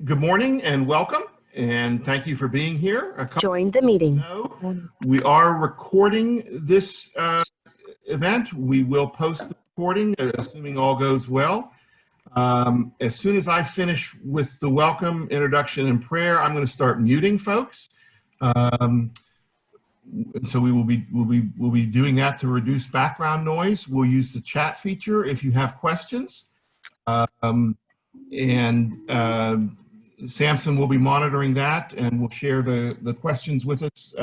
Good morning and welcome, and thank you for being here. Join the meeting. We are recording this event. We will post the recording, assuming all goes well. As soon as I finish with the welcome, introduction, and prayer, I'm going to start muting folks. So we will be doing that to reduce background noise. We'll use the chat feature if you have questions. Samson will be monitoring that, and will share the questions with us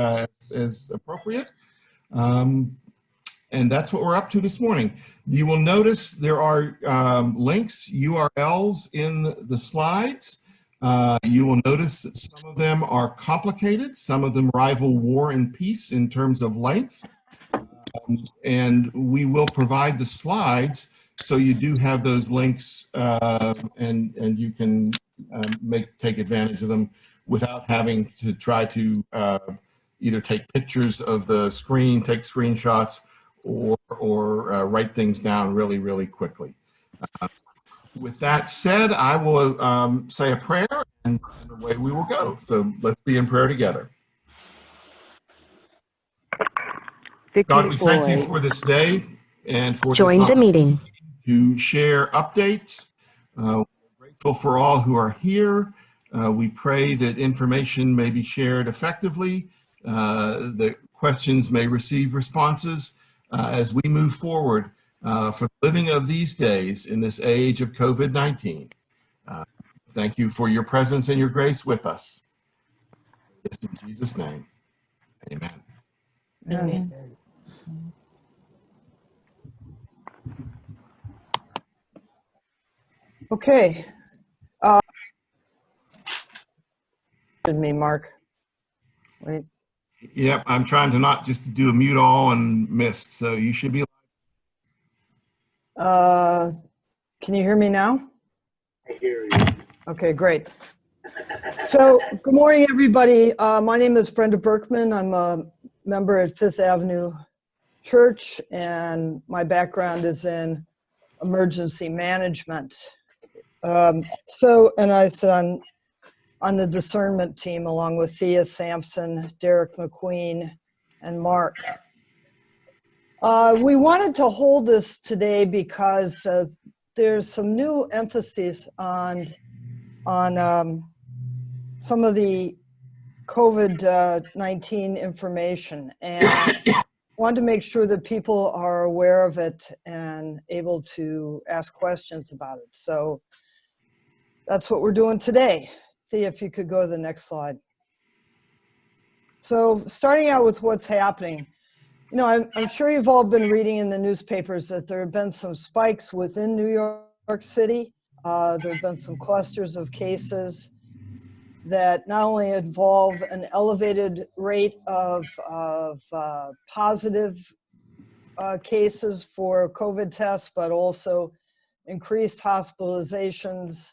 as appropriate. And that's what we're up to this morning. You will notice there are links, URLs in the slides. You will notice that some of them are complicated. Some of them rival War and Peace in terms of length. And we will provide the slides so you do have those links and you can take advantage of them without having to try to either take pictures of the screen, take screenshots, or write things down really, really quickly. With that said, I will say a prayer and away we will go. So let's be in prayer together. God, we thank you for this day and for Join the meeting to share updates. We're grateful for all who are here. We pray that information may be shared effectively, that questions may receive responses as we move forward for the living of these days in this age of COVID-19. Thank you for your presence and your grace with us. This in Jesus' name, amen. Amen. Okay. Me, Mark. Wait. Yep, I'm trying to not just do a mute all and missed, so you should be. Can you hear me now? I hear you. Okay, great. So, good morning, everybody. My name is Brenda Berkman. I'm a member at Fifth Avenue Church, and my background is in emergency management. And I sit on the discernment team along with Thea Sampson, Derek McQueen, and Mark. We wanted to hold this today because there's some new emphasis on some of the COVID-19 information, and wanted to make sure that people are aware of it and able to ask questions about it. So that's what we're doing today. See if you could go to the next slide. So starting out with what's happening, you know, I'm sure you've all been reading in the newspapers that there have been some spikes within New York City. There have been some clusters of cases that not only involve an elevated rate of positive cases for COVID tests, but also increased hospitalizations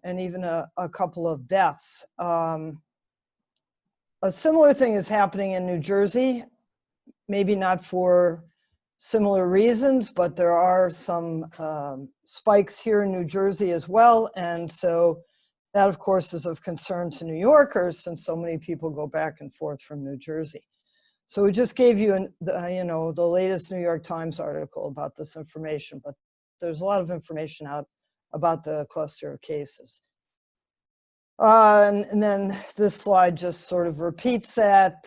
and even a couple of deaths. A similar thing is happening in New Jersey, maybe not for similar reasons, but there are some spikes here in New Jersey as well. And so that, of course, is of concern to New Yorkers, since so many people go back and forth from New Jersey. So we just gave you, the latest New York Times article about this information, but there's a lot of information out about the cluster of cases. And then this slide just sort of repeats that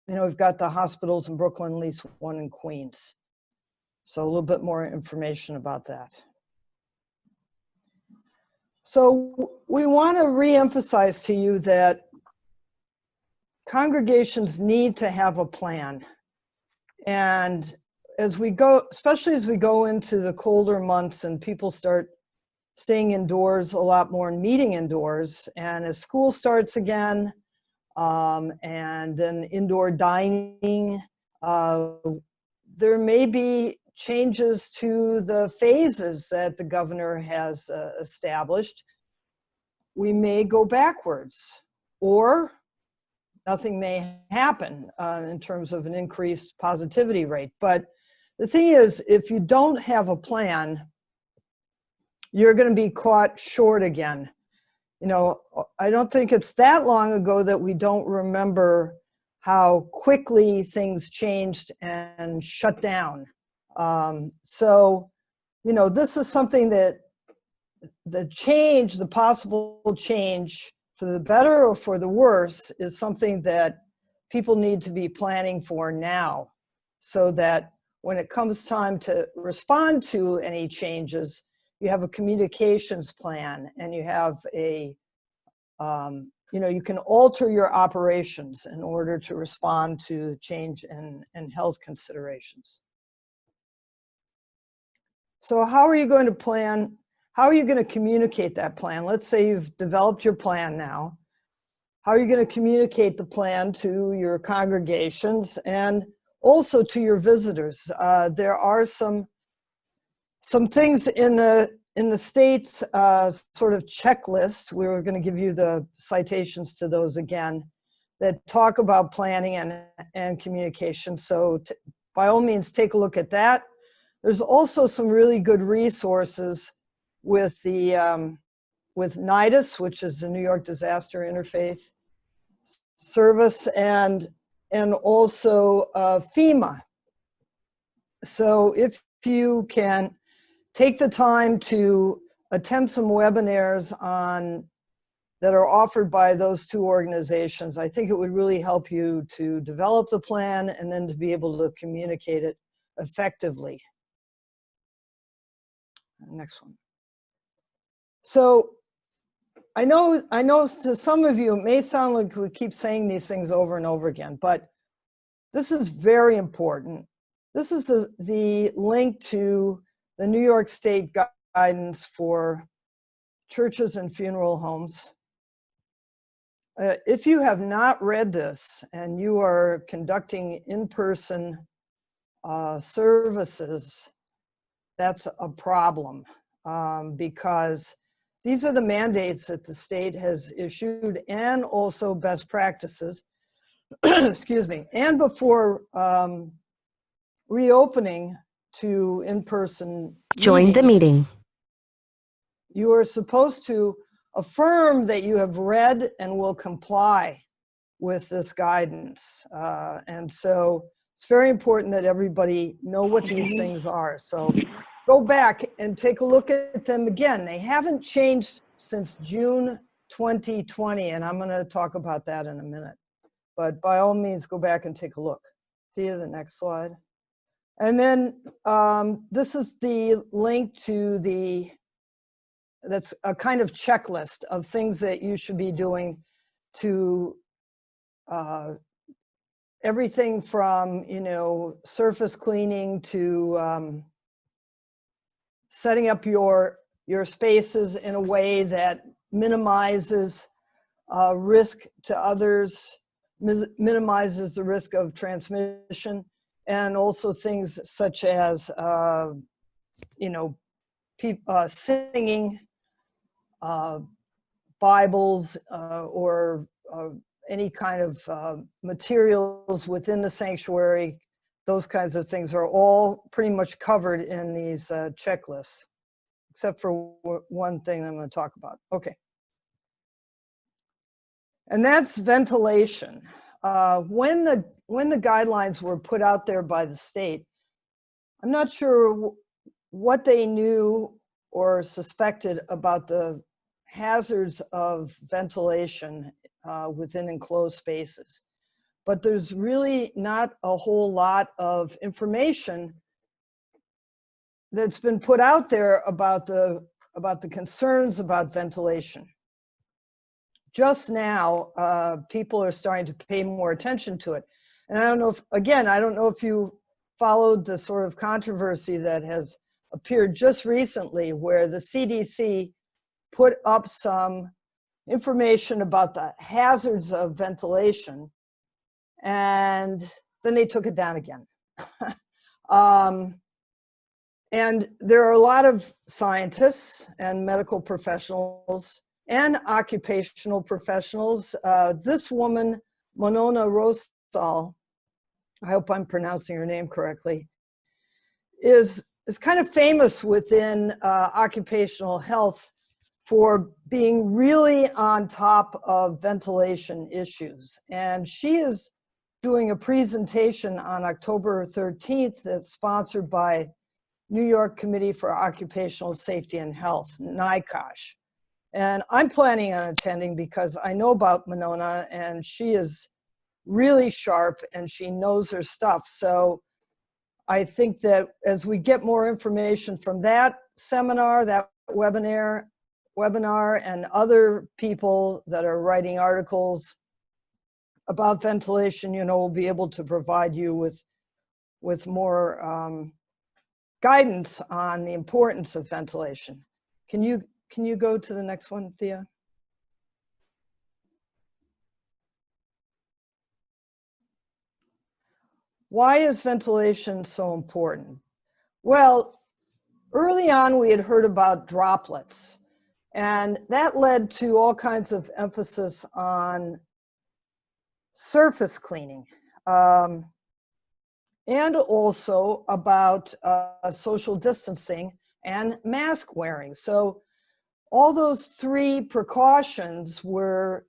we've got the hospitals in Brooklyn, at least one in Queens. So a little bit more information about that. So we want to reemphasize to you that congregations need to have a plan. And as we go, especially as we go into the colder months and people start staying indoors a lot more and meeting indoors, and as school starts again, and then indoor dining, there may be changes to the phases that the governor has established. We may go backwards, or nothing may happen in terms of an increased positivity rate. But the thing is, if you don't have a plan, you're going to be caught short again. You know, I don't think it's that long ago that we don't remember how quickly things changed and shut down. So, you know, this is something that the possible change for the better or for the worse is something that people need to be planning for now, so that when it comes time to respond to any changes, you have a communications plan and you have a, you know, you can alter your operations in order to respond to change in health considerations. So how are you going to plan? How are you going to communicate that plan? Let's say you've developed your plan now. How are you going to communicate the plan to your congregations and also to your visitors? There are some things in the state's sort of checklist. We were going to give you the citations to those again that talk about planning and communication. So by all means, take a look at that. There's also some really good resources with the with NIDIS, which is the New York Disaster Interfaith Service, and also FEMA. So if you can take the time to attend some webinars that are offered by those two organizations, I think it would really help you to develop the plan and then to be able to communicate it effectively. Next one. So I know to some of you, it may sound like we keep saying these things over and over again, but this is very important. This is the link to the New York State guidance for churches and funeral homes. If you have not read this and you are conducting in-person services, that's a problem, because these are the mandates that the state has issued and also best practices, excuse me, and before reopening to in-person Join the meeting. you are supposed to affirm that you have read and will comply with this guidance. And so it's very important that everybody know what these things are. So go back and take a look at them again. They haven't changed since June 2020, and I'm going to talk about that in a minute. But by all means, go back and take a look. See you the next slide. And then this is the link to that's a kind of checklist of things that you should be doing to everything from, you know, surface cleaning to setting up your spaces in a way that minimizes risk to others, minimizes the risk of transmission, and also things such as, you know, singing, Bibles, or any kind of materials within the sanctuary. Those kinds of things are all pretty much covered in these checklists, except for one thing I'm going to talk about. Okay. And that's ventilation. When the guidelines were put out there by the state, I'm not sure what they knew or suspected about the hazards of ventilation within enclosed spaces. But there's really not a whole lot of information that's been put out there about the concerns about ventilation. Just now, people are starting to pay more attention to it. And I don't know if, again, I don't know if you followed the sort of controversy that has appeared just recently, where the CDC put up some information about the hazards of ventilation, and then they took it down again. And there are a lot of scientists and medical professionals and occupational professionals. This woman, Monona Rosal, I hope I'm pronouncing her name correctly, is is kind of famous within occupational health for being really on top of ventilation issues. And she is doing a presentation on October 13th that's sponsored by New York Committee for Occupational Safety and Health, NICOSH. And I'm planning on attending because I know about Monona and she is really sharp and she knows her stuff. So I think that as we get more information from that seminar, that webinar, and other people that are writing articles about ventilation, you know, we'll be able to provide you with more guidance on the importance of ventilation. Can you go to the next one, Thea? Why is ventilation so important? Well, early on we had heard about droplets, and that led to all kinds of emphasis on surface cleaning, and also about social distancing and mask wearing. So all those three precautions were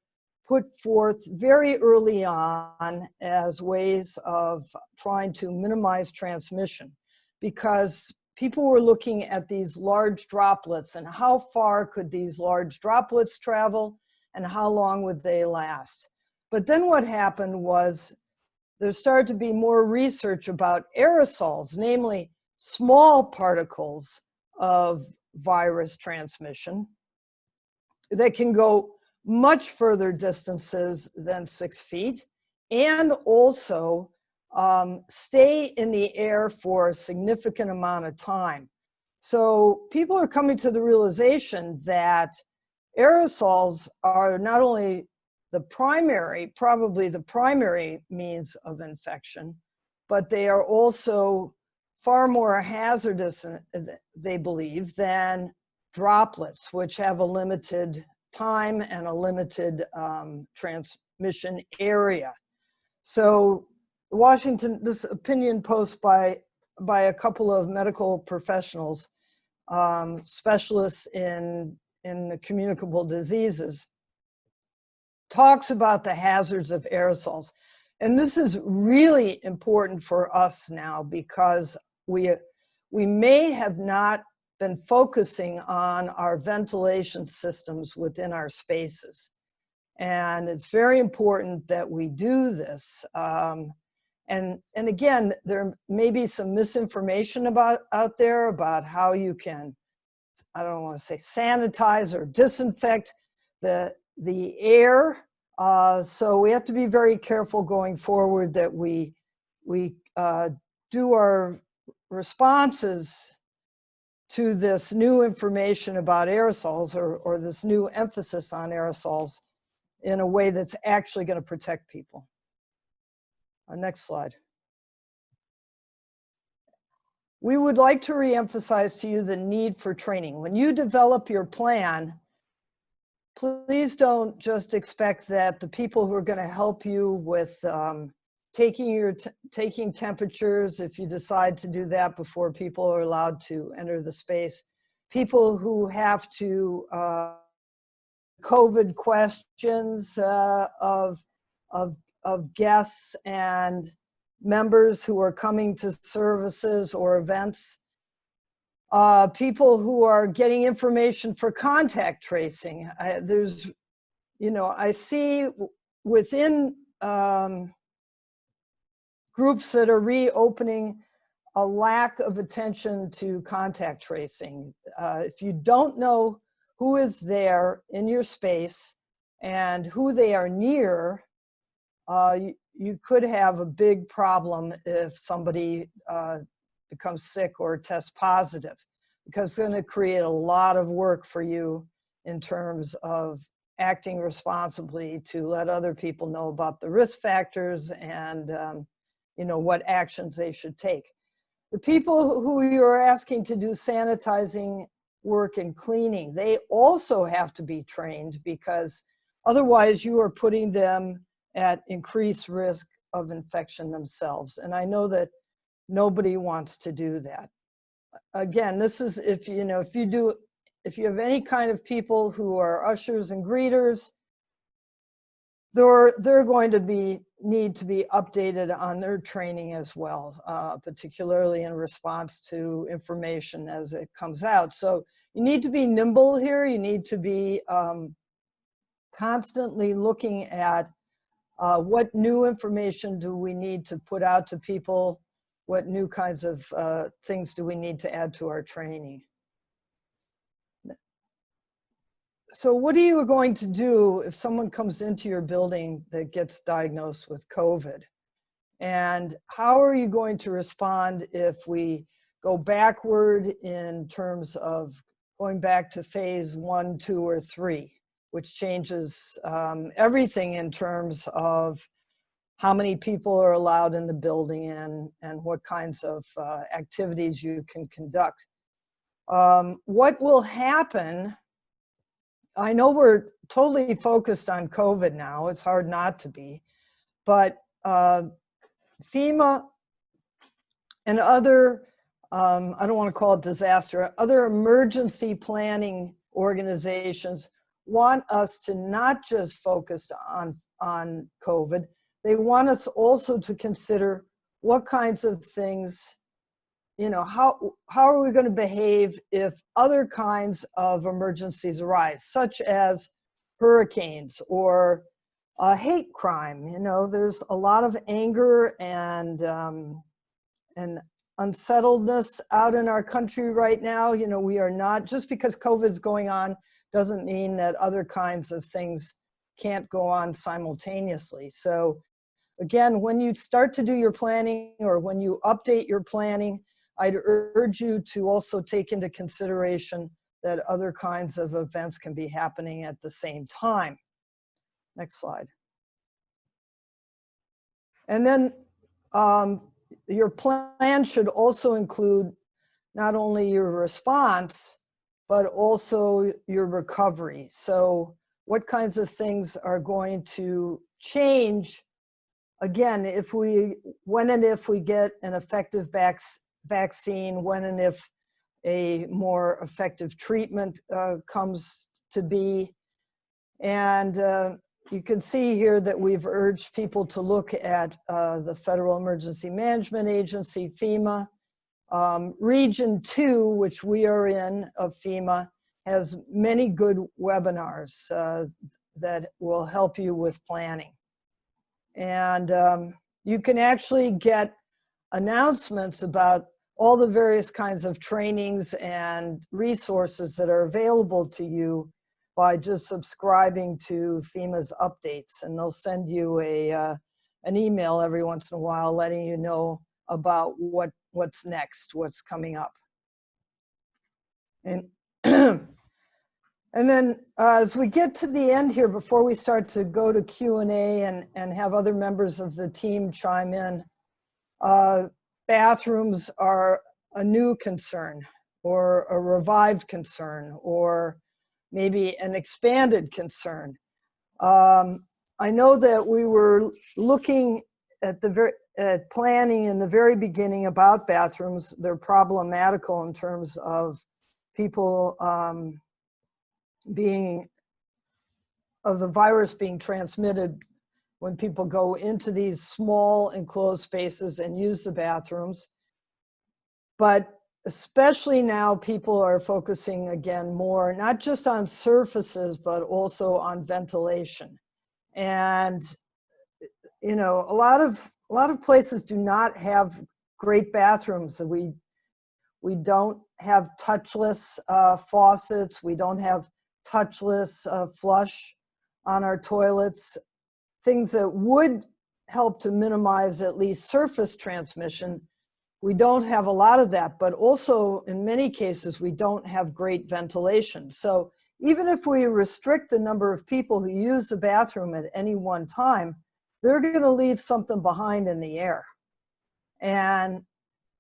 put forth very early on as ways of trying to minimize transmission, because people were looking at these large droplets and how far could these large droplets travel and how long would they last. But then what happened was there started to be more research about aerosols, namely small particles of virus transmission that can go much further distances than 6 feet and also stay in the air for a significant amount of time. So people are coming to the realization that aerosols are not only the primary, probably the primary means of infection, but they are also far more hazardous, they believe, than droplets, which have a limited time and a limited transmission area. So this opinion post by a couple of medical professionals, specialists in the communicable diseases, talks about the hazards of aerosols. And this is really important for us now because we may have not been focusing on our ventilation systems within our spaces. And it's very important that we do this. And again, there may be some misinformation out there about how you can, I don't want to say sanitize or disinfect the air. So we have to be very careful going forward that we do our responses to this new information about aerosols or this new emphasis on aerosols in a way that's actually going to protect people. Next slide. We would like to reemphasize to you the need for training. When you develop your plan, please don't just expect that the people who are going to help you with taking temperatures, if you decide to do that before people are allowed to enter the space, people who have to COVID questions of guests and members who are coming to services or events, people who are getting information for contact tracing. I see within groups that are reopening a lack of attention to contact tracing. If you don't know who is there in your space and who they are near, you could have a big problem if somebody becomes sick or tests positive, because it's going to create a lot of work for you in terms of acting responsibly to let other people know about the risk factors and what actions they should take. The people who you're asking to do sanitizing work and cleaning, they also have to be trained, because otherwise you are putting them at increased risk of infection themselves. And I know that nobody wants to do that. again, this is if you know, if you have any kind of people who are ushers and greeters, they're going to need to be updated on their training as well, particularly in response to information as it comes out. So you need to be nimble here. You need to be constantly looking at what new information do we need to put out to people? What new kinds of things do we need to add to our training? So what are you going to do if someone comes into your building that gets diagnosed with COVID? And how are you going to respond if we go backward in terms of going back to phase 1, 2, or 3, which changes everything in terms of how many people are allowed in the building and what kinds of activities you can conduct. What will happen, I know we're totally focused on COVID now, it's hard not to be, but FEMA and other, I don't want to call it disaster, other emergency planning organizations want us to not just focus on COVID, they want us also to consider what kinds of things, you know, how are we going to behave if other kinds of emergencies arise, such as hurricanes or hate crime. You know, there's a lot of anger and unsettledness out in our country right now. You know, we are not, just because COVID's going on doesn't mean that other kinds of things can't go on simultaneously. So again, when you start to do your planning or when you update your planning, I'd urge you to also take into consideration that other kinds of events can be happening at the same time. Next slide. And then your plan should also include not only your response, but also your recovery. So what kinds of things are going to change, again, when and if we get an effective vaccine, when and if a more effective treatment comes to be. And you can see here that we've urged people to look at the Federal Emergency Management Agency, FEMA. Region 2, which we are in of FEMA, has many good webinars that will help you with planning. And you can actually get announcements about all the various kinds of trainings and resources that are available to you by just subscribing to FEMA's updates. And they'll send you an email every once in a while letting you know about what's next, what's coming up. And and then as we get to the end here, before we start to go to Q&A and have other members of the team chime in, bathrooms are a new concern or a revived concern or maybe an expanded concern. I know that we were looking at planning in the very beginning about bathrooms. They're problematical in terms of people of the virus being transmitted when people go into these small enclosed spaces and use the bathrooms. But especially now, people are focusing again more, not just on surfaces, but also on ventilation. And, you know, a lot of places do not have great bathrooms. We don't have touchless faucets. We don't have touchless flush on our toilets. Things that would help to minimize at least surface transmission. We don't have a lot of that, but also in many cases, we don't have great ventilation. So even if we restrict the number of people who use the bathroom at any one time, they're going to leave something behind in the air. And,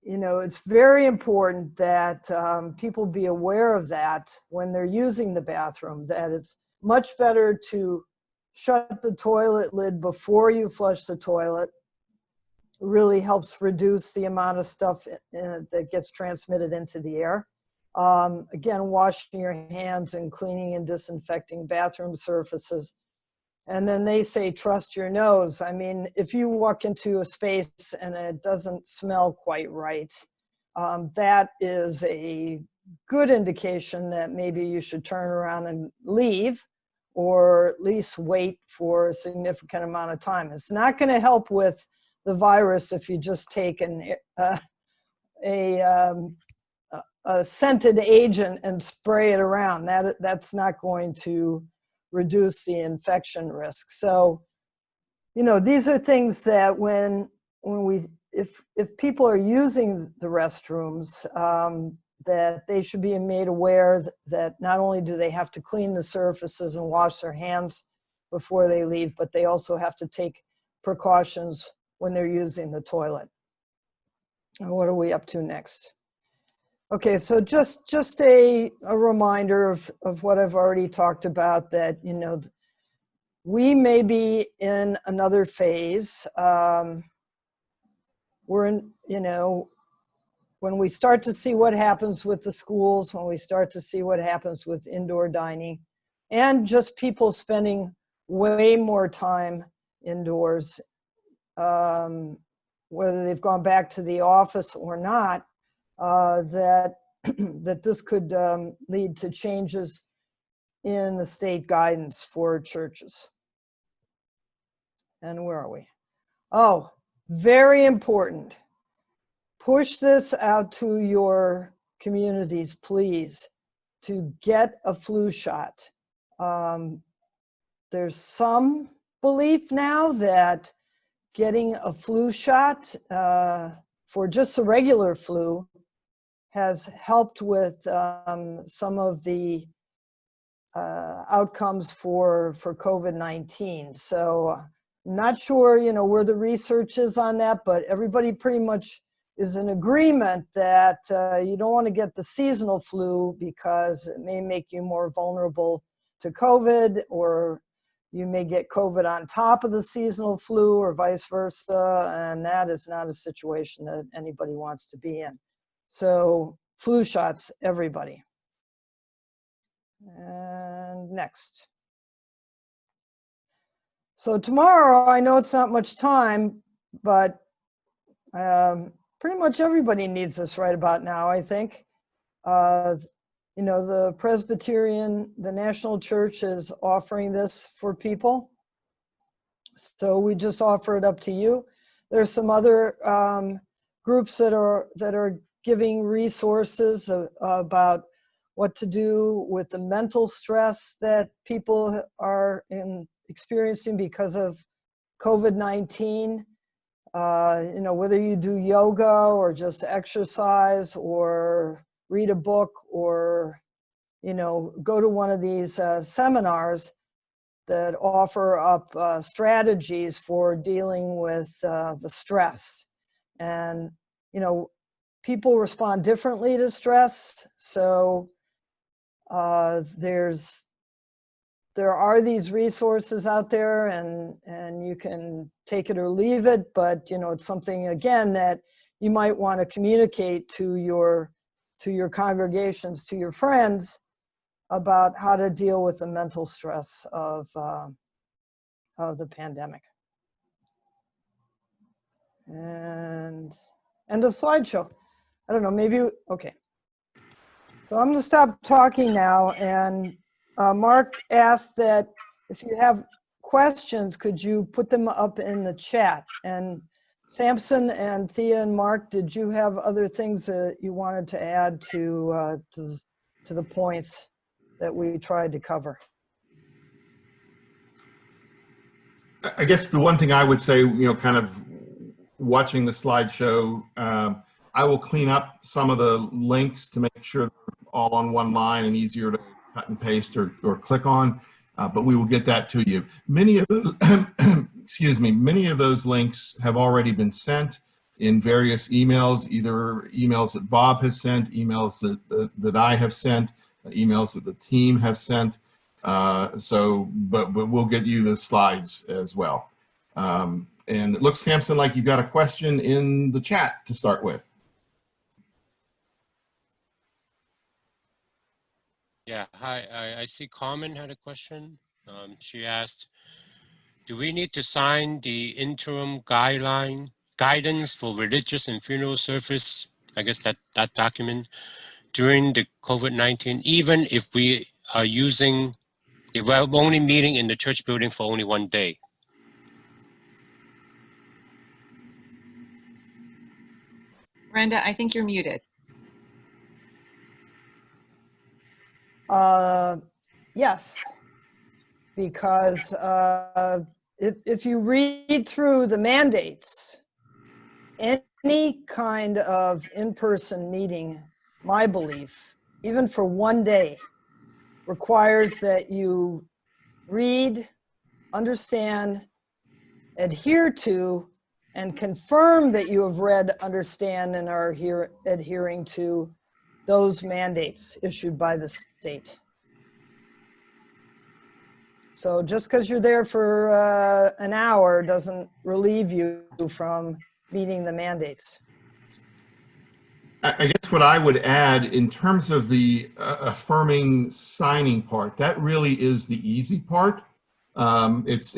you know, it's very important that people be aware of that when they're using the bathroom, that it's much better to shut the toilet lid before you flush the toilet, really helps reduce the amount of stuff that gets transmitted into the air. Again, washing your hands and cleaning and disinfecting bathroom surfaces. And then they say, trust your nose. I mean, if you walk into a space and it doesn't smell quite right, that is a good indication that maybe you should turn around and leave, or at least wait for a significant amount of time. It's not going to help with the virus if you just take a scented agent and spray it around. That's not going to reduce the infection risk. So, you know, these are things that if people are using the restrooms, that they should be made aware that not only do they have to clean the surfaces and wash their hands before they leave, but they also have to take precautions when they're using the toilet. And what are we up to next? Okay, so just a reminder of what I've already talked about, that, you know, we may be in another phase. We're in, you know, when we start to see what happens with the schools, when we start to see what happens with indoor dining, and just people spending way more time indoors, whether they've gone back to the office or not, that this could lead to changes in the state guidance for churches. And where are we? Oh, very important. Push this out to your communities, please, to get a flu shot. There's some belief now that getting a flu shot for just the regular flu has helped with some of the outcomes for COVID-19. So I'm not sure, you know, where the research is on that, but everybody pretty much is in agreement that you don't want to get the seasonal flu because it may make you more vulnerable to COVID, or you may get COVID on top of the seasonal flu, or vice versa, and that is not a situation that anybody wants to be in. So flu shots, everybody. And next. So tomorrow, I know it's not much time, but pretty much everybody needs this right about now, I think. You know, the Presbyterian, the National Church, is offering this for people. So we just offer it up to you. There's some other groups that are giving resources about what to do with the mental stress that people are experiencing because of COVID-19. You know, whether you do yoga or just exercise or read a book, or, you know, go to one of these seminars that offer up strategies for dealing with the stress. And, you know, people respond differently to stress. So there are these resources out there, and you can take it or leave it, but, you know, it's something, again, that you might want to communicate to your congregations, to your friends, about how to deal with the mental stress of the pandemic. And end of slideshow. I don't know, maybe, okay. So I'm gonna stop talking now, and Mark asked that if you have questions, could you put them up in the chat? And Samson and Thea and Mark, did you have other things that you wanted to add to the points that we tried to cover? I guess the one thing I would say, you know, kind of watching the slideshow, I will clean up some of the links to make sure they're all on one line and easier to cut and paste or click on, but we will get that to you. Many of those, excuse me, many of those links have already been sent in various emails, either emails that Bob has sent, emails that I have sent, emails that the team have sent. But we'll get you the slides as well. And it looks, Samson, like you've got a question in the chat to start with. Yeah, hi. I see Carmen had a question. She asked, do we need to sign the interim guidance for religious and funeral service? I guess that document during the COVID-19, even if we are if we're only meeting in the church building for only one day. Brenda, I think you're muted. Yes, because if you read through the mandates, any kind of in-person meeting, my belief, even for one day, requires that you read, understand, adhere to, and confirm that you have read, understand, and are adhering to those mandates issued by the state. So just because you're there for an hour doesn't relieve you from meeting the mandates. I guess what I would add in terms of the affirming signing part, that really is the easy part. It's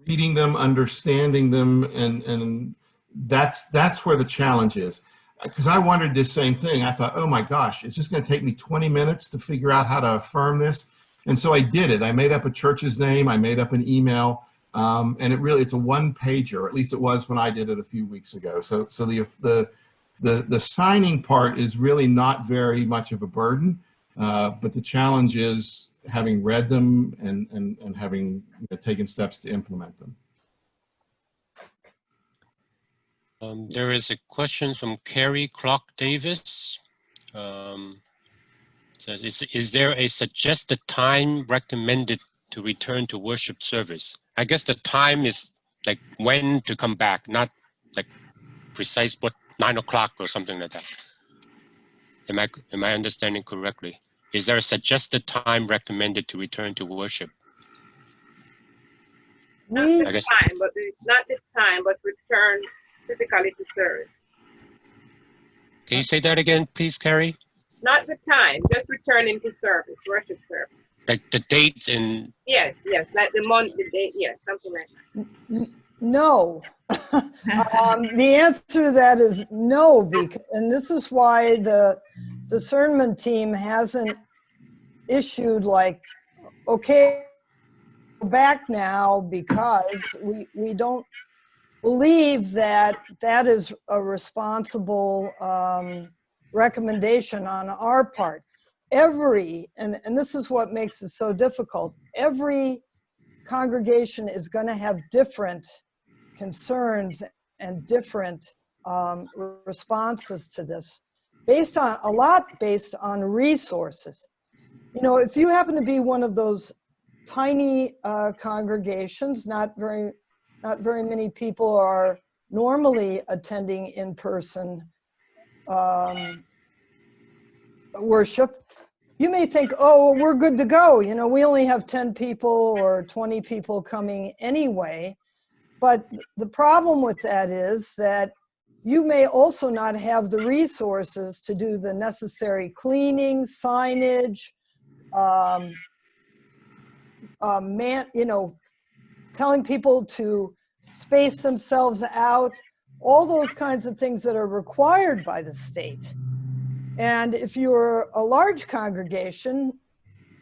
reading them, understanding them, and that's where the challenge is. Because I wondered this same thing. I thought, oh my gosh, it's just going to take me 20 minutes to figure out how to affirm this. And so I did it. I made up a church's name. I made up an email. And it's a one pager, or at least it was when I did it a few weeks ago. So the signing part is really not very much of a burden. But the challenge is having read them and having taken steps to implement them. There is a question from Carrie Clark Davis. Says, is there a suggested time recommended to return to worship service? I guess the time is like when to come back, not like precise, but 9 o'clock or something like that. Am I understanding correctly? Is there a suggested time recommended to return to worship? Not this time, but return physically to service. Can you say that again, please, Carrie? Not the time, just returning to service, worship service. Like the date and... Yes, like the month, the date, yes, something like that. No. The answer to that is no, and this is why the discernment team hasn't issued like, okay, go back now, because we don't believe that is a responsible recommendation on our part. And this is what makes it so difficult, every congregation is going to have different concerns and different responses to this, based on resources. If you happen to be one of those tiny congregations, not very many people are normally attending in-person worship, you may think, oh, we're good to go. We only have 10 people or 20 people coming anyway. But the problem with that is that you may also not have the resources to do the necessary cleaning, signage, telling people to space themselves out, all those kinds of things that are required by the state. And if you're a large congregation,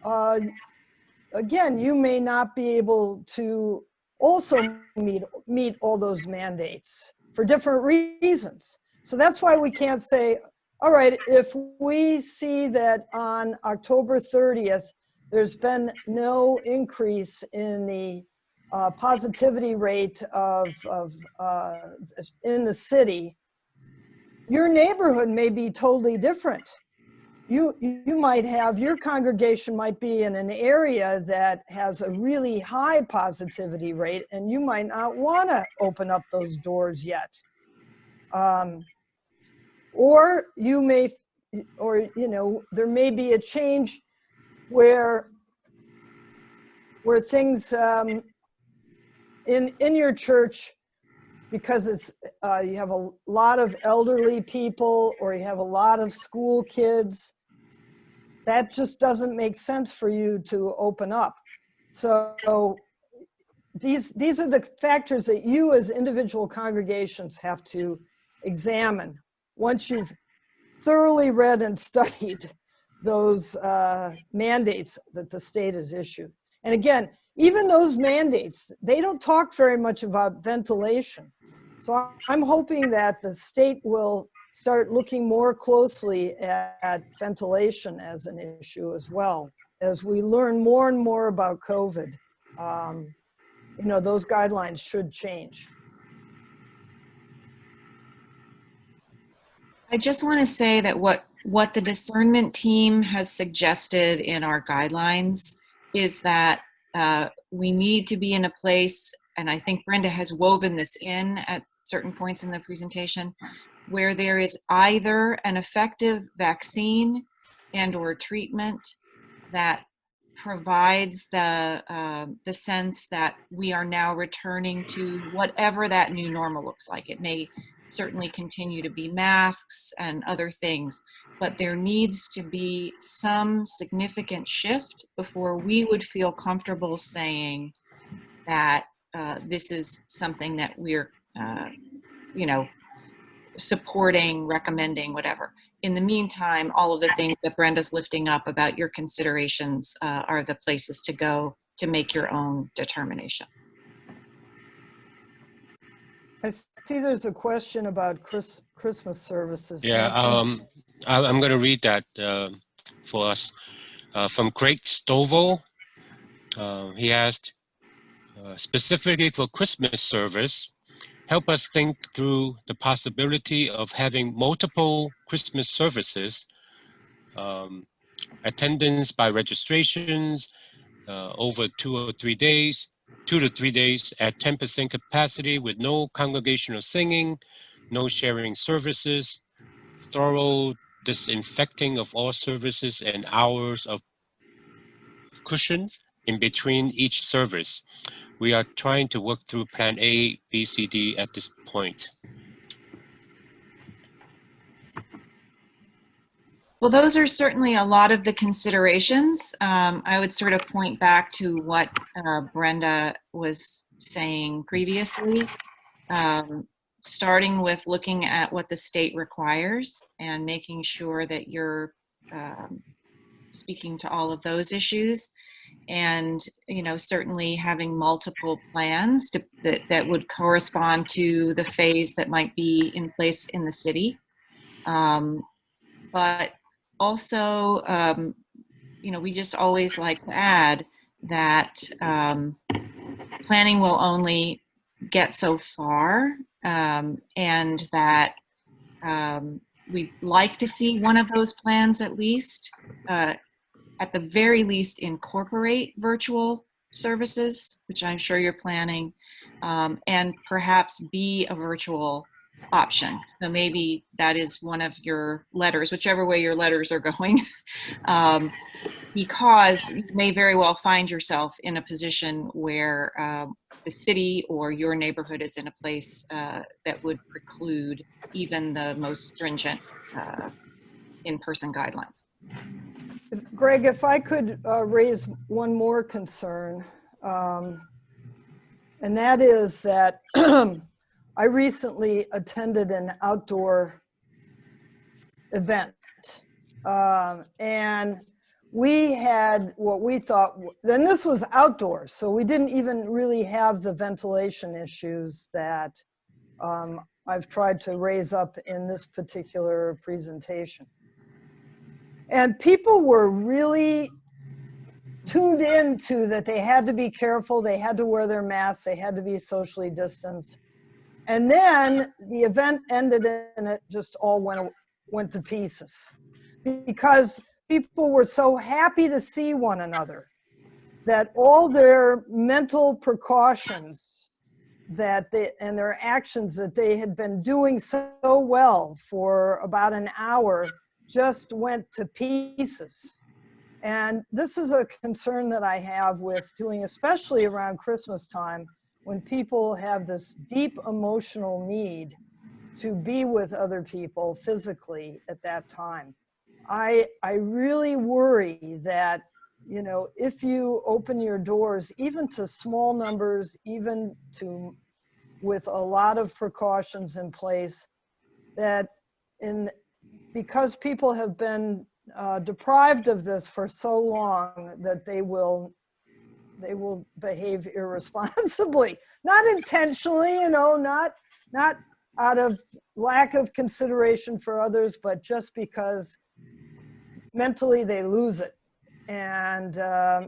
again, you may not be able to also meet all those mandates for different reasons. So that's why we can't say, all right, if we see that on October 30th, there's been no increase in the positivity rate in the city, your neighborhood may be totally different. You might have, your congregation might be in an area that has a really high positivity rate, and you might not want to open up those doors yet. Or there may be a change where things in your church because it's, you have a lot of elderly people or you have a lot of school kids, that just doesn't make sense for you to open up. So these are the factors that you as individual congregations have to examine once you've thoroughly read and studied those mandates that the state has issued. And again, even those mandates, they don't talk very much about ventilation. So I'm hoping that the state will start looking more closely at ventilation as an issue as well. As we learn more and more about COVID, you know, those guidelines should change. I just want to say that what the discernment team has suggested in our guidelines is that we need to be in a place, and I think Brenda has woven this in at certain points in the presentation, where there is either an effective vaccine and or treatment that provides the sense that we are now returning to whatever that new normal looks like. It may certainly continue to be masks and other things, but there needs to be some significant shift before we would feel comfortable saying that this is something that we're, you know, supporting, recommending, whatever. In the meantime, all of the things that Brenda's lifting up about your considerations are the places to go to make your own determination. I see there's a question about Christmas services. Yeah, I'm going to read that for us. From Craig Stovall, he asked, specifically for Christmas service, help us think through the possibility of having multiple Christmas services, attendance by registrations over 2 to 3 days at 10% capacity with no congregational singing, no sharing services, thorough disinfecting of all services and hours of cushions in between each service. We are trying to work through plan A, B, C, D at this point. Well, those are certainly a lot of the considerations. I would sort of point back to what Brenda was saying previously, starting with looking at what the state requires and making sure that you're speaking to all of those issues. And, you know, certainly having multiple plans that would correspond to the phase that might be in place in the city. But also, you know, we just always like to add that planning will only get so far, and that we'd like to see one of those plans at least, at the very least, incorporate virtual services, which I'm sure you're planning, and perhaps be a virtual option. So maybe that is one of your letters, whichever way your letters are going, because you may very well find yourself in a position where the city or your neighborhood is in a place that would preclude even the most stringent in-person guidelines. Greg, if I could raise one more concern, and that is that I recently attended an outdoor event, and we had what we thought, then this was outdoors, so we didn't even really have the ventilation issues that I've tried to raise up in this particular presentation. And people were really tuned into that they had to be careful, they had to wear their masks, they had to be socially distanced. And then the event ended and it just all went to pieces because people were so happy to see one another that all their mental precautions that and their actions that they had been doing so well for about an hour just went to pieces. And this is a concern that I have with doing, especially around Christmas time, when people have this deep emotional need to be with other people physically at that time. I really worry that, you know, if you open your doors, even to small numbers, even to with a lot of precautions in place, that because people have been deprived of this for so long, that they will behave irresponsibly, not intentionally, you know, not out of lack of consideration for others, but just because mentally they lose it. And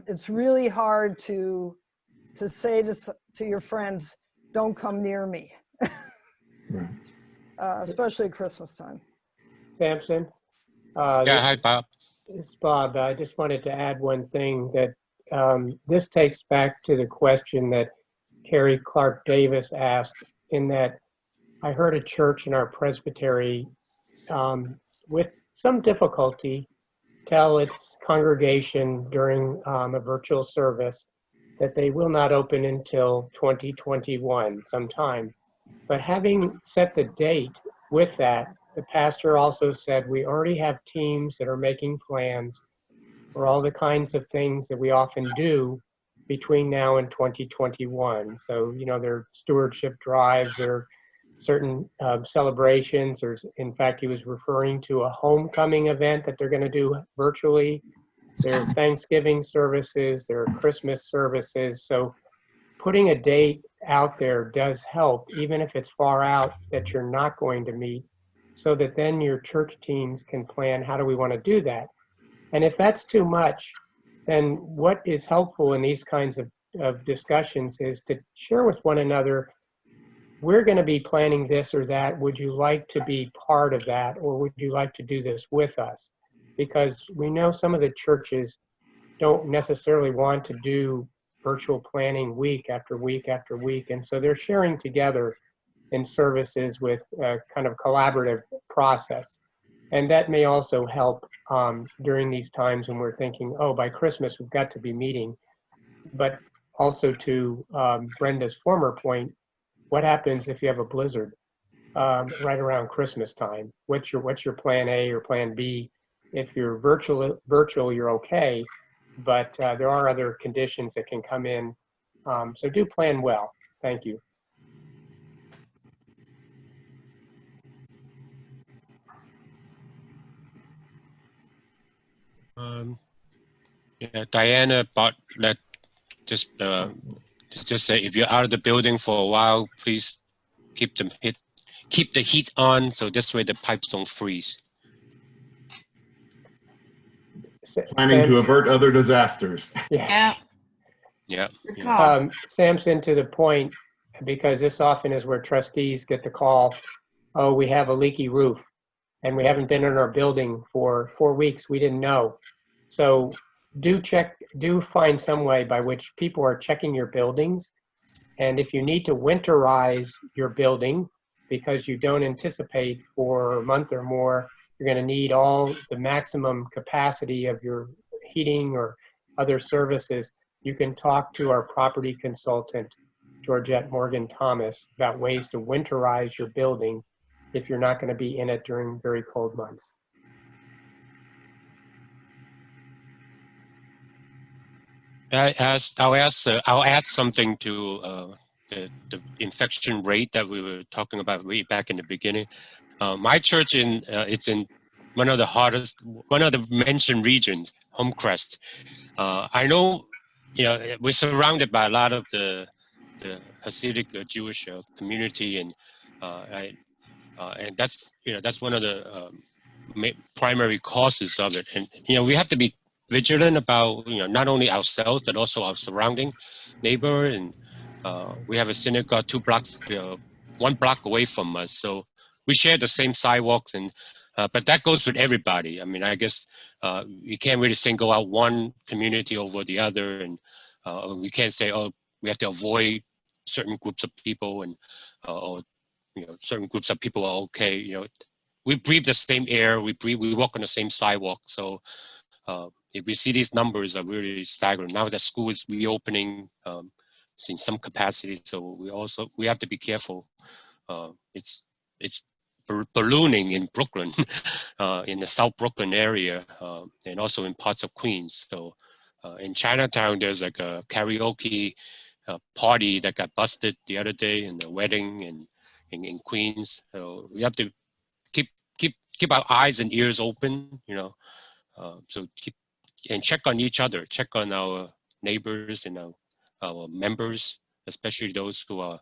it's really hard to say to your friends, don't come near me, Right. especially at Christmas time. Sampson? Yeah, hi, Bob. It's Bob. I just wanted to add one thing that this takes back to the question that Carrie Clark Davis asked, in that I heard a church in our presbytery with some difficulty tell its congregation during a virtual service that they will not open until 2021 sometime. But having set the date with that, the pastor also said, we already have teams that are making plans for all the kinds of things that we often do between now and 2021. So, you know, there are stewardship drives, there are certain celebrations. There's, in fact, he was referring to a homecoming event that they're going to do virtually. There are Thanksgiving services, there are Christmas services. So putting a date out there does help, even if it's far out that you're not going to meet, so that then your church teams can plan, how do we want to do that? And if that's too much, then what is helpful in these kinds of discussions is to share with one another, we're going to be planning this or that. Would you like to be part of that? Or would you like to do this with us? Because we know some of the churches don't necessarily want to do virtual planning week after week after week. And so they're sharing together in services with a kind of collaborative process. And that may also help during these times when we're thinking, oh, by Christmas, we've got to be meeting. But also to Brenda's former point, what happens if you have a blizzard right around Christmas time? What's your plan A or plan B? If you're virtual, you're okay, but there are other conditions that can come in. So do plan well. Thank you. Yeah, Diana, but just say if you're out of the building for a while, please keep the heat on, so this way the pipes don't freeze. Planning to avert other disasters. Yeah. Yeah. Good call. Samson, to the point, because this often is where trustees get the call, oh, we have a leaky roof and we haven't been in our building for 4 weeks. We didn't know. So do find some way by which people are checking your buildings. And if you need to winterize your building because you don't anticipate for a month or more, you're going to need all the maximum capacity of your heating or other services, you can talk to our property consultant, Georgette Morgan Thomas, about ways to winterize your building if you're not going to be in it during very cold months. I'll add something to the infection rate that we were talking about way back in the beginning. My church it's in one of the mentioned regions, Homecrest. I know, we're surrounded by a lot of the Hasidic Jewish community, and that's one of the primary causes of it. And we have to be vigilant about not only ourselves but also our surrounding neighbor. And we have a synagogue 2 blocks, 1 block away from us, so we share the same sidewalks. And but that goes with everybody. I mean, I guess you can't really single out one community over the other, and we can't say, oh, we have to avoid certain groups of people, and or certain groups of people are okay. We breathe the same air, we walk on the same sidewalk. So if we see these numbers are really staggering, now that school is reopening, in some capacity. So we have to be careful. It's ballooning in Brooklyn, in the South Brooklyn area, and also in parts of Queens. So in Chinatown, there's like a karaoke party that got busted the other day in the wedding in Queens. So we have to keep our eyes and ears open, you know. So check on each other, check on our neighbors and our members, especially those who are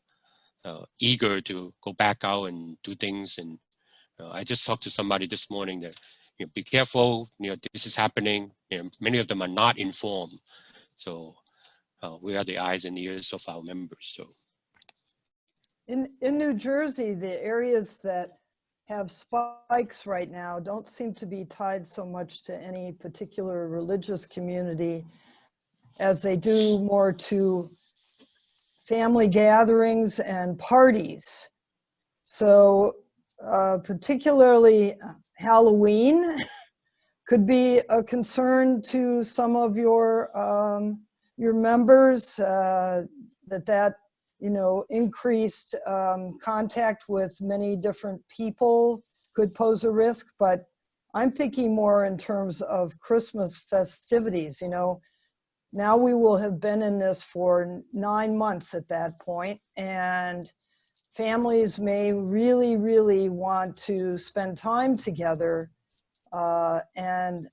eager to go back out and do things. And I just talked to somebody this morning that, you know, be careful, you know, this is happening. You know, many of them are not informed. So we are the eyes and ears of our members. So In New Jersey, the areas that have spikes right now don't seem to be tied so much to any particular religious community as they do more to family gatherings and parties. So particularly Halloween could be a concern to some of your members, that you know, increased contact with many different people could pose a risk. But I'm thinking more in terms of Christmas festivities. You know, now we will have been in this for 9 months at that point, and families may really, really want to spend time together and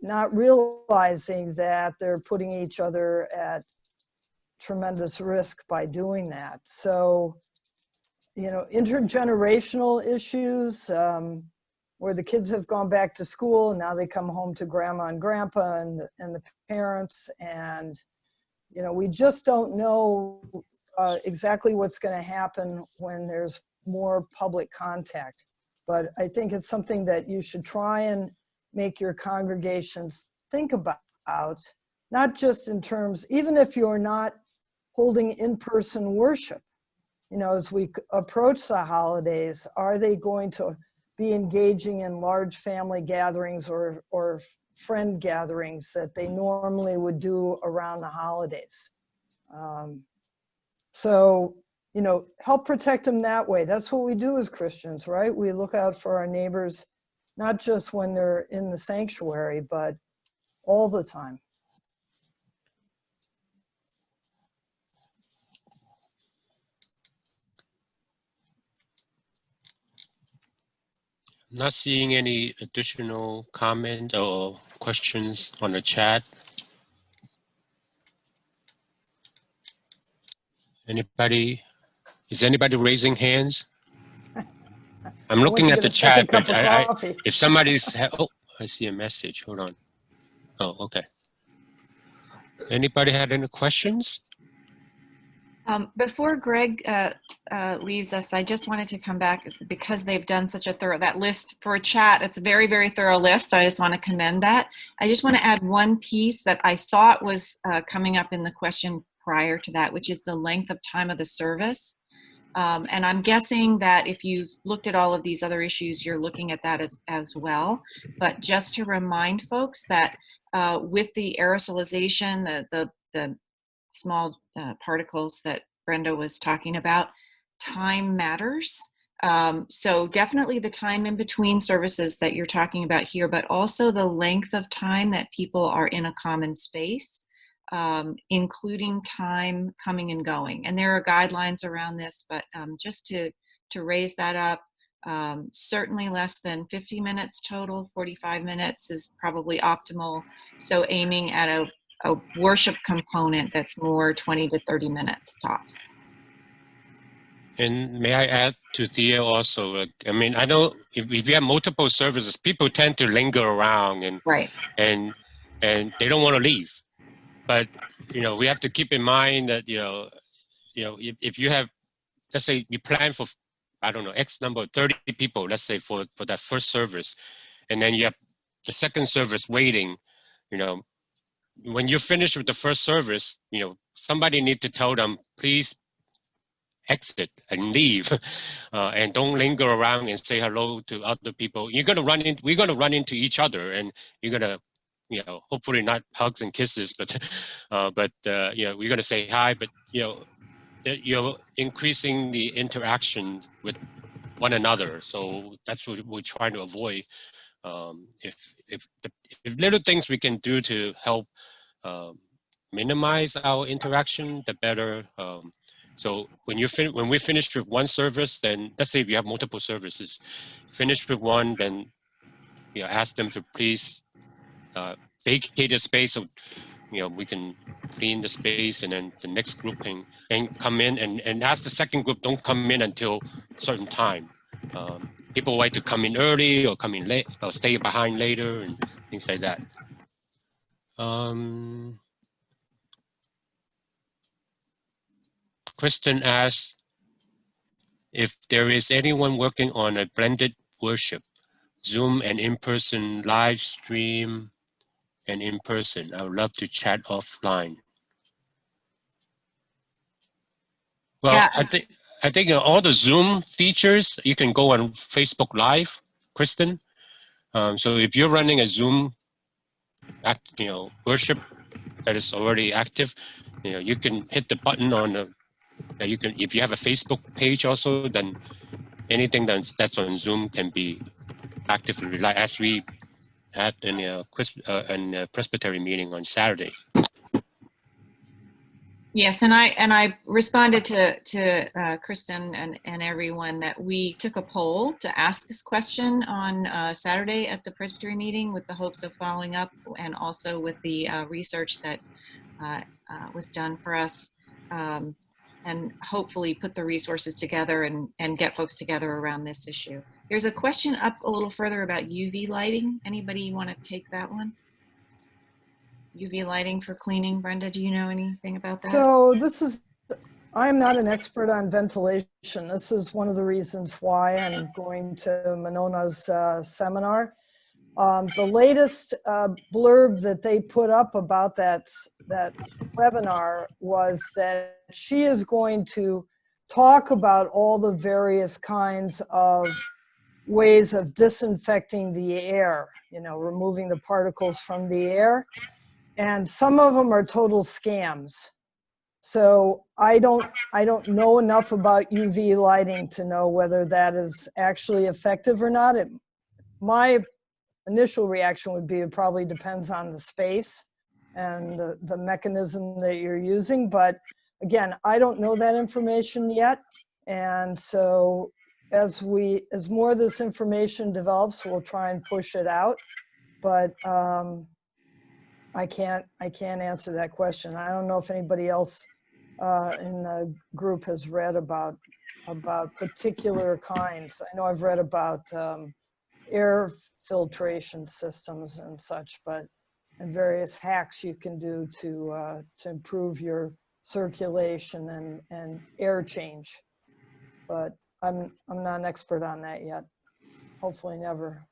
not realizing that they're putting each other at tremendous risk by doing that. So, you know, intergenerational issues where the kids have gone back to school and now they come home to grandma and grandpa and the parents, and, you know, we just don't know exactly what's going to happen when there's more public contact. But I think it's something that you should try and make your congregations think about, not just in terms, even if you're not holding in-person worship, you know, as we approach the holidays, are they going to be engaging in large family gatherings or friend gatherings that they normally would do around the holidays? So, you know, help protect them that way. That's what we do as Christians, right? We look out for our neighbors, not just when they're in the sanctuary, but all the time. not seeing any additional comment or questions on the chat. Is anybody raising hands? I'm looking at the chat, but if somebody's, oh, I see a message, hold on. Oh, okay. Anybody had any questions? Before Greg leaves us, I just wanted to come back because they've done such a thorough, that list for a chat, it's a very, very thorough list. I just want to commend that. I just want to add one piece that I thought was coming up in the question prior to that, which is the length of time of the service. And I'm guessing that if you've looked at all of these other issues, you're looking at that as well. But just to remind folks that with the aerosolization, the small particles that Brenda was talking about, time matters. So definitely the time in between services that you're talking about here, but also the length of time that people are in a common space, including time coming and going. And there are guidelines around this, but just to raise that up, certainly less than 50 minutes total, 45 minutes is probably optimal. So aiming at a worship component that's more 20 to 30 minutes tops. And may I add to Thea also, like, I mean, I know if you have multiple services, people tend to linger around and right, and they don't want to leave. But, you know, we have to keep in mind that, you know, if you have, let's say you plan for, I don't know, X number of 30 people, let's say for that first service, and then you have the second service waiting, you know, when you're finished with the first service, you know, somebody need to tell them, please exit and leave, and don't linger around and say hello to other people. We're going to run into each other, and you're going to, hopefully not hugs and kisses, but we're going to say hi, but you're increasing the interaction with one another. So that's what we're trying to avoid. If little things we can do to help minimize our interaction, the better. So when we finish with one service, then let's say if you have multiple services, finish with one, then ask them to please vacate the space so we can clean the space, and then the next group can come in and ask the second group don't come in until a certain time. People like to come in early or come in late or stay behind later and things like that. Kristen asked if there is anyone working on a blended worship, Zoom and in-person live stream and in person. I would love to chat offline. Well, yeah. I think all the Zoom features, you can go on Facebook Live, Kristen. So if you're running a Zoom, worship that is already active, you can hit the button on the. You can, if you have a Facebook page also, then anything that's on Zoom can be actively, like as we had in a Presbytery meeting on Saturday. Yes, and I responded to Kristen and everyone that we took a poll to ask this question on Saturday at the Presbytery meeting with the hopes of following up, and also with the research that was done for us, and hopefully put the resources together and get folks together around this issue. There's a question up a little further about UV lighting. Anybody want to take that one? UV lighting for cleaning. Brenda, do you know anything about that? So I'm not an expert on ventilation. This is one of the reasons why I'm going to Monona's seminar. The latest blurb that they put up about that webinar was that she is going to talk about all the various kinds of ways of disinfecting the air, removing the particles from the air. And some of them are total scams. So I don't know enough about UV lighting to know whether that is actually effective or not. My initial reaction would be it probably depends on the space and the mechanism that you're using. But again, I don't know that information yet. And so as more of this information develops, we'll try and push it out. But I can't answer that question. I don't know if anybody else in the group has read about particular kinds. I know I've read about air filtration systems and such, and various hacks you can do to improve your circulation and air change. But I'm not an expert on that yet. Hopefully never.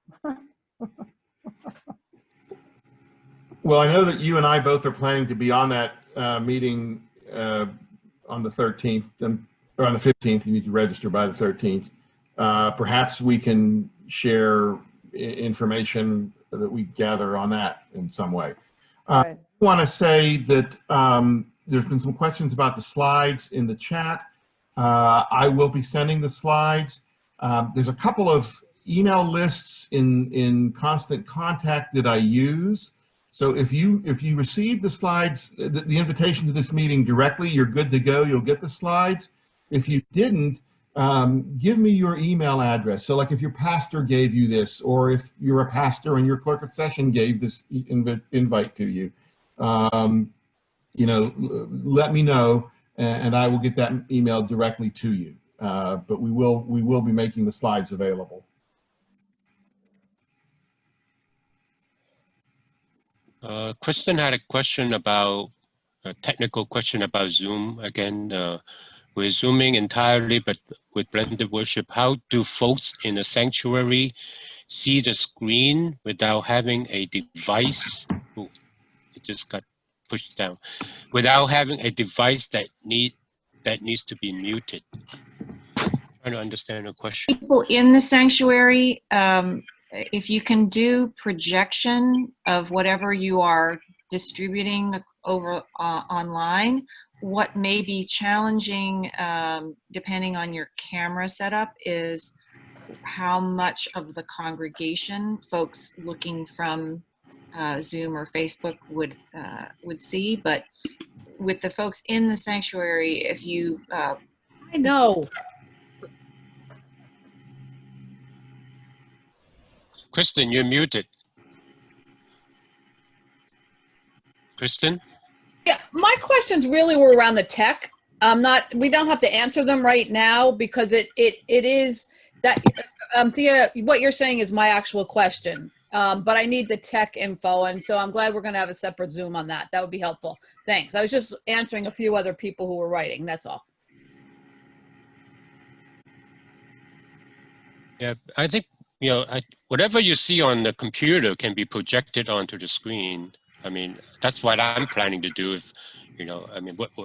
Well, I know that you and I both are planning to be on that meeting on the 13th, or on the 15th. You need to register by the 13th. Perhaps we can share information that we gather on that in some way. Right. I want to say that there's been some questions about the slides in the chat. I will be sending the slides. There's a couple of email lists in Constant Contact that I use. So if you receive the slides, the invitation to this meeting directly, you're good to go. You'll get the slides. If you didn't, give me your email address. So like if your pastor gave you this, or if you're a pastor and your clerk of session gave this invite to you, let me know, and I will get that email directly to you. But we will be making the slides available. Kristen had a question a technical question about Zoom. Again, we're Zooming entirely, but with blended worship, how do folks in the sanctuary see the screen without having a device? Ooh, it just got pushed down. Without having a device that needs to be muted. Trying to understand the question. People in the sanctuary, if you can do projection of whatever you are distributing over online, what may be challenging, depending on your camera setup, is how much of the congregation folks looking from Zoom or Facebook would see. But with the folks in the sanctuary, if you I know. Kristen, you're muted. Kristen? Yeah, my questions really were around the tech. We don't have to answer them right now because it is that, Thea, what you're saying is my actual question. But I need the tech info, and so I'm glad we're going to have a separate Zoom on that. That would be helpful. Thanks. I was just answering a few other people who were writing. That's all. Yeah, I think, whatever you see on the computer can be projected onto the screen. I mean, that's what I'm planning to do. If,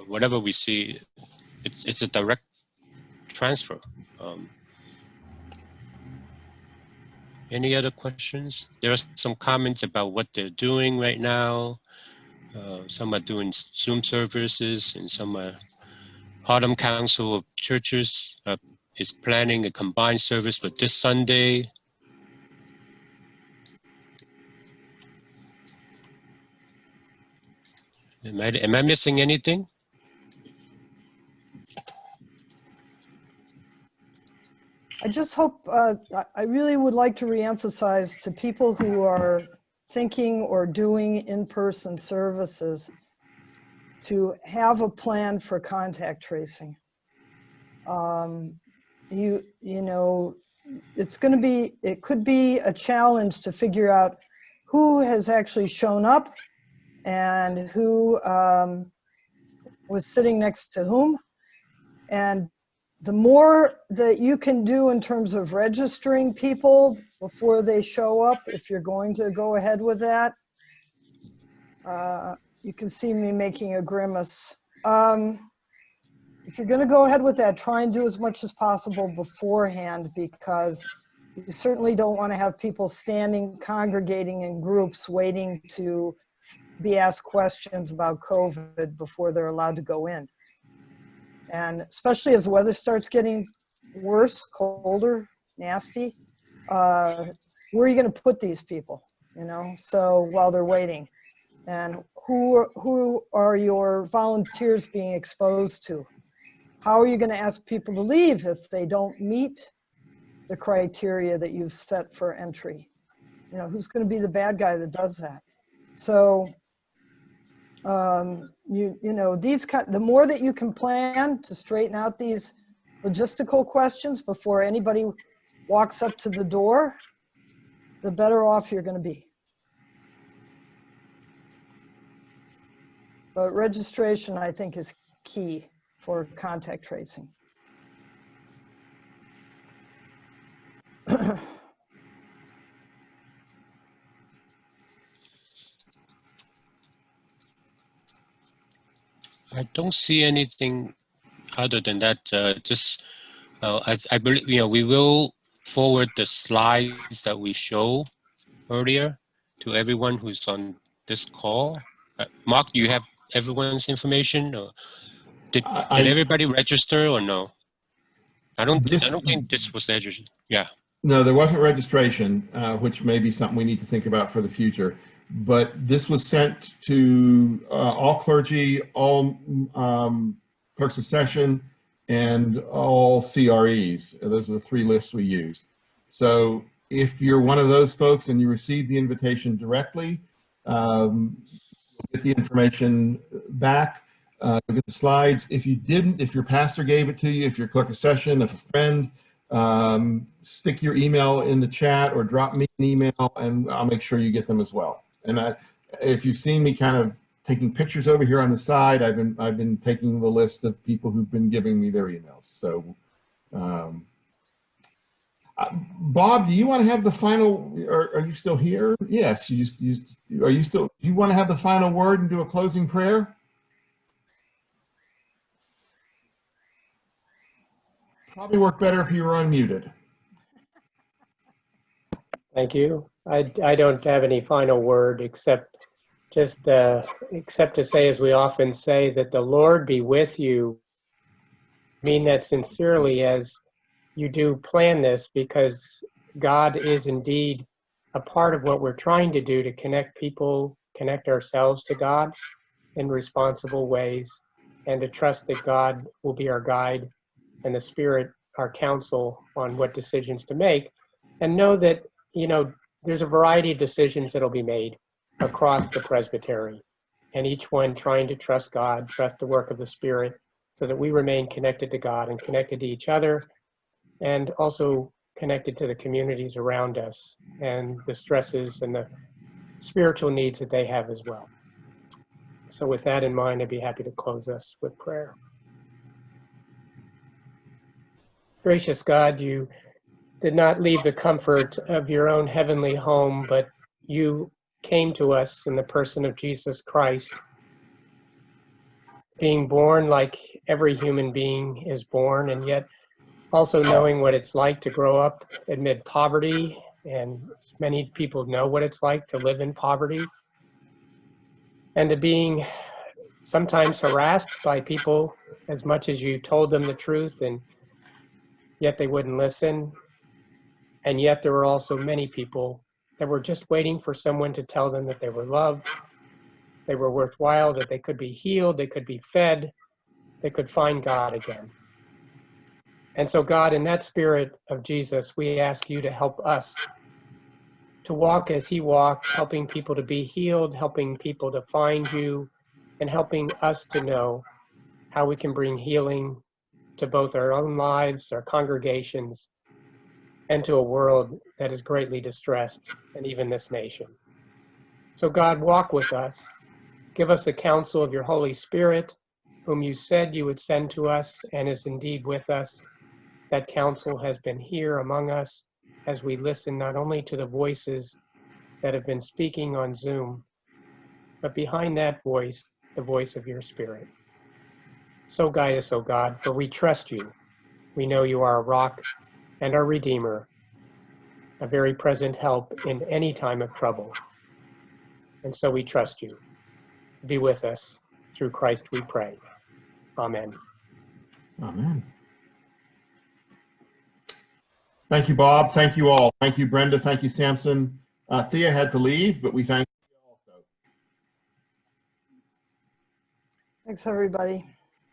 whatever we see, it's a direct transfer. Any other questions? There are some comments about what they're doing right now. Some are doing Zoom services, and some are Harlem Council of Churches is planning a combined service for this Sunday. Am I missing anything? I just hope, I really would like to reemphasize to people who are thinking or doing in-person services to have a plan for contact tracing. You know, it could be a challenge to figure out who has actually shown up and who was sitting next to whom. And the more that you can do in terms of registering people before they show up, if you're going to go ahead with that, you can see me making a grimace. If you're going to go ahead with that, try and do as much as possible beforehand, because you certainly don't want to have people congregating in groups waiting to be asked questions about COVID before they're allowed to go in. And especially as the weather starts getting worse, colder, nasty, where are you going to put these people, so while they're waiting? And who are your volunteers being exposed to? How are you going to ask people to leave if they don't meet the criteria that you've set for entry? Who's going to be the bad guy that does that? So the more that you can plan to straighten out these logistical questions before anybody walks up to the door, the better off you're going to be. But registration, I think, is key for contact tracing. I don't see anything other than that. I believe we will forward the slides that we show earlier to everyone who's on this call. Mark, do you have everyone's information, or did everybody register or no? I don't think this was registered. Yeah. No, there wasn't registration, which may be something we need to think about for the future. But this was sent to all clergy, all clerks of session, and all CREs. Those are the three lists we used. So if you're one of those folks and you received the invitation directly, get the information back, get the slides. If you didn't, if your pastor gave it to you, if your clerk of session, if a friend, stick your email in the chat or drop me an email, and I'll make sure you get them as well. And if you've seen me kind of taking pictures over here on the side, I've been taking the list of people who've been giving me their emails. So, Bob, do you want to have the final? Are you still here? Yes. You want to have the final word and do a closing prayer? Probably work better if you were unmuted. Thank you. I don't have any final word except to say, as we often say, that the Lord be with you. I mean that sincerely as you do plan this, because God is indeed a part of what we're trying to do to connect people, connect ourselves to God in responsible ways, and to trust that God will be our guide and the Spirit our counsel on what decisions to make. And know that, there's a variety of decisions that'll be made across the Presbytery, and each one trying to trust God, trust the work of the Spirit, so that we remain connected to God and connected to each other, and also connected to the communities around us and the stresses and the spiritual needs that they have as well. So with that in mind, I'd be happy to close us with prayer. Gracious God, you did not leave the comfort of your own heavenly home, but you came to us in the person of Jesus Christ, being born like every human being is born, and yet also knowing what it's like to grow up amid poverty, and many people know what it's like to live in poverty, and to being sometimes harassed by people as much as you told them the truth, and yet they wouldn't listen. And yet there were also many people that were just waiting for someone to tell them that they were loved, they were worthwhile, that they could be healed, they could be fed, they could find God again. And so God, in that spirit of Jesus, we ask you to help us to walk as he walked, helping people to be healed, helping people to find you, and helping us to know how we can bring healing to both our own lives, our congregations, and to a world that is greatly distressed, and even this nation. So God, walk with us. Give us the counsel of your Holy Spirit, whom you said you would send to us and is indeed with us. That counsel has been here among us as we listen not only to the voices that have been speaking on Zoom, but behind that voice, the voice of your Spirit. So guide us, O God, for we trust you. We know you are a rock and our Redeemer, a very present help in any time of trouble. And so we trust you. Be with us. Through Christ we pray. Amen. Amen. Thank you, Bob. Thank you all. Thank you, Brenda. Thank you, Samson. Thea had to leave, but we thank you also. Thanks, everybody.